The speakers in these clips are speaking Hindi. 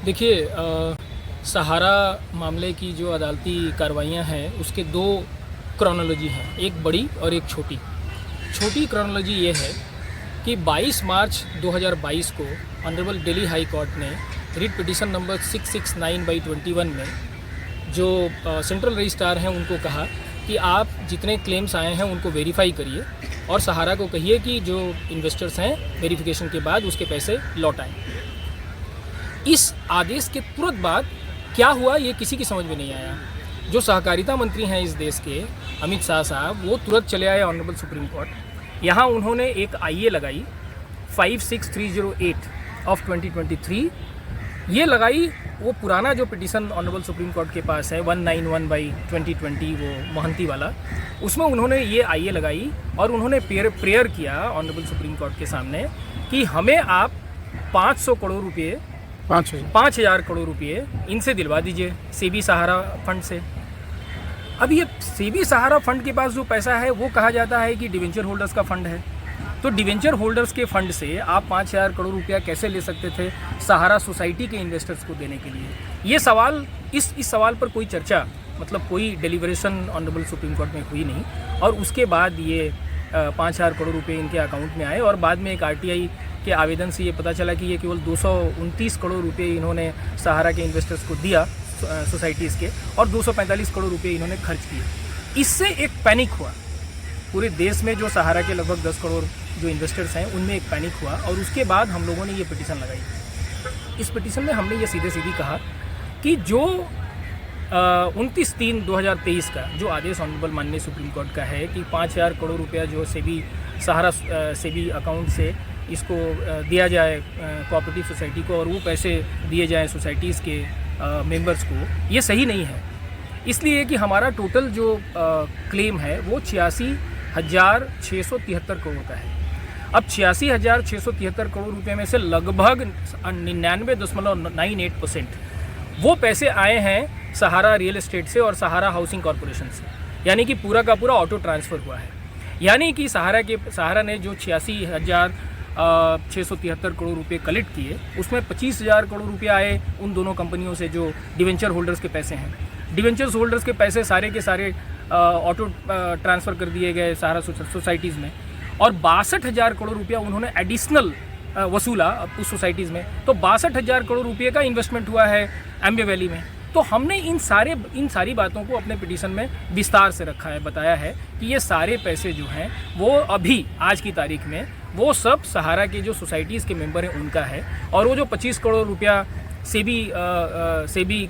देखिए, सहारा मामले की जो अदालती कार्रवाइयाँ हैं उसके दो क्रोनोलॉजी हैं, एक बड़ी और एक छोटी। छोटी क्रोनोलॉजी ये है कि 22 मार्च 2022 को ऑनरेबल दिल्ली हाई कोर्ट ने रिट पिटीशन नंबर 669/21 में जो सेंट्रल रजिस्ट्रार हैं उनको कहा कि आप जितने क्लेम्स आए हैं उनको वेरीफाई करिए और सहारा को कहिए कि जो इन्वेस्टर्स हैं वेरिफिकेशन के बाद उसके पैसे लौटाएं। इस आदेश के तुरंत बाद क्या हुआ ये किसी की समझ में नहीं आया। जो सहकारिता मंत्री हैं इस देश के अमित शाह साहब, वो तुरंत चले आए ऑनरेबल सुप्रीम कोर्ट। यहाँ उन्होंने एक आईए लगाई 56308 ऑफ 2023। ये लगाई वो पुराना जो पिटीशन ऑनरेबल सुप्रीम कोर्ट के पास है 191/2020 वो मोहंती वाला, उसमें उन्होंने ये आईए लगाई और उन्होंने प्रेयर किया ऑनरेबल सुप्रीम कोर्ट के सामने कि हमें आप 500 करोड़ रुपये 5,000 करोड़ रुपये इनसे दिलवा दीजिए सेबी सहारा फंड से। अब ये सेबी सहारा फंड के पास जो पैसा है वो कहा जाता है कि डिवेंचर होल्डर्स का फंड है, तो डिवेंचर होल्डर्स के फंड से आप 5,000 करोड़ रुपया कैसे ले सकते थे सहारा सोसाइटी के इन्वेस्टर्स को देने के लिए। ये सवाल इस सवाल पर कोई चर्चा मतलब कोई डेलिब्रेशन ऑनरेबल सुप्रीम कोर्ट में हुई नहीं और उसके बाद ये 5,000 करोड़ रुपये इनके अकाउंट में आए और बाद में एक आरटीआई के आवेदन से ये पता चला कि ये केवल 229 करोड़ रुपये इन्होंने सहारा के इन्वेस्टर्स को दिया सोसाइटीज़ के और 245 करोड़ रुपये इन्होंने खर्च किए। इससे एक पैनिक हुआ पूरे देश में, जो सहारा के लगभग 10 करोड़ जो इन्वेस्टर्स हैं उनमें एक पैनिक हुआ और उसके बाद हम लोगों ने ये पिटीशन लगाई। इस पिटीशन में हमने ये सीधे कहा कि जो 29/3/2023 का जो आदेश ऑनरेबल माननीय सुप्रीम कोर्ट का है कि 5,000 करोड़ रुपया जो सेबी अकाउंट से इसको दिया जाए कोऑपरेटिव सोसाइटी को और वो पैसे दिए जाएं सोसाइटीज़ के मेंबर्स को, ये सही नहीं है। इसलिए कि हमारा टोटल जो क्लेम है वो 86,673 करोड़ का है। अब 86,673 करोड़ रुपए में से लगभग 99.98% वो पैसे आए हैं सहारा रियल एस्टेट से और सहारा हाउसिंग कॉरपोरेशन से, यानी कि पूरा का पूरा ऑटो ट्रांसफ़र हुआ है। यानी कि सहारा ने जो 86,673 करोड़ रुपए कलेक्ट किए उसमें 25,000 करोड़ रुपये आए उन दोनों कंपनियों से जो डिवेंचर होल्डर्स के पैसे हैं। डिवेंचर्स होल्डर्स के पैसे सारे के सारे ऑटो ट्रांसफ़र कर दिए गए सहारा सोसाइटीज़ में और 62,000 करोड़ रुपया उन्होंने एडिशनल वसूला उस सोसाइटीज़ में। तो 62,000 करोड़ रुपये का इन्वेस्टमेंट हुआ है एम्बे वैली में। तो हमने इन सारी बातों को अपने पिटीशन में विस्तार से रखा है, बताया है कि ये सारे पैसे जो हैं वो अभी आज की तारीख में वो सब सहारा के जो सोसाइटीज़ के मेंबर हैं उनका है और वो जो 25 करोड़ रुपया सेबी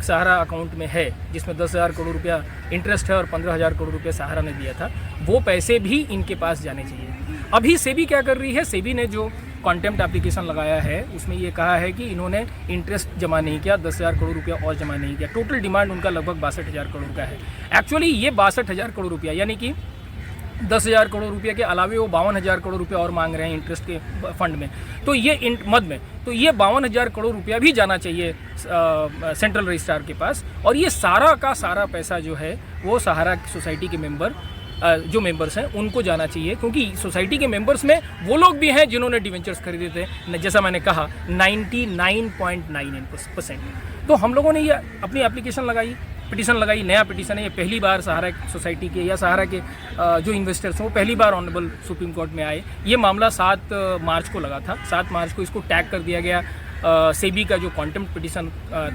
सहारा अकाउंट में है जिसमें 10,000 करोड़ रुपया इंटरेस्ट है और 15,000 करोड़ रुपया सहारा ने दिया था, वो पैसे भी इनके पास जाने चाहिए। अभी सेबी क्या कर रही है, सेबी ने जो कॉन्टेम्प्ट एप्लीकेशन लगाया है उसमें ये कहा है कि इन्होंने इंटरेस्ट जमा नहीं किया, 10,000 करोड़ रुपया और जमा नहीं किया। टोटल डिमांड उनका लगभग 62,000 करोड़ का है। एक्चुअली ये 62,000 करोड़ रुपया यानी कि 10,000 करोड़ रुपये के अलावे वो 52,000 करोड़ रुपये और मांग रहे हैं इंटरेस्ट के फंड में। तो ये मद में तो ये 52,000 करोड़ रुपया भी जाना चाहिए सेंट्रल रजिस्ट्रार के पास और ये सारा का सारा पैसा जो है वो सहारा सोसाइटी के जो मेंबर्स हैं उनको जाना चाहिए, क्योंकि सोसाइटी के मेंबर्स में वो लोग भी हैं जिन्होंने डिवेंचर्स खरीदे थे, जैसा मैंने कहा 99.99%। तो हम लोगों ने ये अपनी एप्लीकेशन लगाई, पिटीशन लगाई, नया पिटीशन है ये। पहली बार सहारा सोसाइटी के या सहारा के जो इन्वेस्टर्स हैं वो पहली बार ऑनरेबल सुप्रीम कोर्ट में आए। ये मामला 7 मार्च को लगा था। 7 मार्च को इसको टैग कर दिया गया सेबी का जो कॉन्टेम्प्ट पिटीशन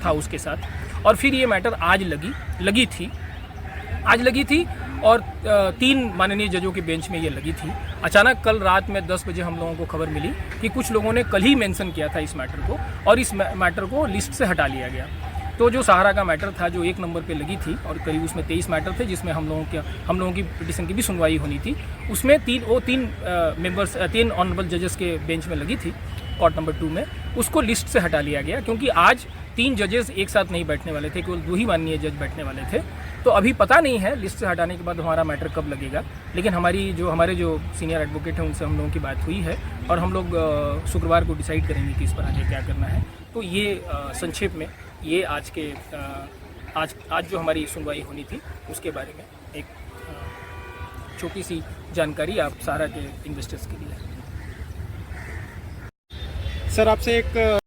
था उसके साथ, और फिर ये मैटर आज लगी थी और 3 माननीय जजों के बेंच में ये लगी थी। अचानक कल रात में 10 बजे हम लोगों को खबर मिली कि कुछ लोगों ने कल ही मेंशन किया था इस मैटर को और इस मैटर को लिस्ट से हटा लिया गया। तो जो सहारा का मैटर था जो 1 नंबर पे लगी थी और करीब उसमें 23 मैटर थे जिसमें हम लोगों की पिटीशन की भी सुनवाई होनी थी, उसमें 3 ऑनरेबल जजेस के बेंच में लगी थी कोर्ट नंबर 2 में, उसको लिस्ट से हटा लिया गया क्योंकि आज 3 जजेस एक साथ नहीं बैठने वाले थे, केवल 2 ही माननीय जज बैठने वाले थे। तो अभी पता नहीं है लिस्ट से हटाने के बाद हमारा मैटर कब लगेगा, लेकिन हमारे जो सीनियर एडवोकेट हैं उनसे हम लोगों की बात हुई है और हम लोग शुक्रवार को डिसाइड करेंगे कि इस पर आगे क्या करना है। तो ये संक्षेप में ये आज जो हमारी सुनवाई होनी थी उसके बारे में एक छोटी सी जानकारी आप सहारा के इन्वेस्टर्स के लिए। सर आपसे एक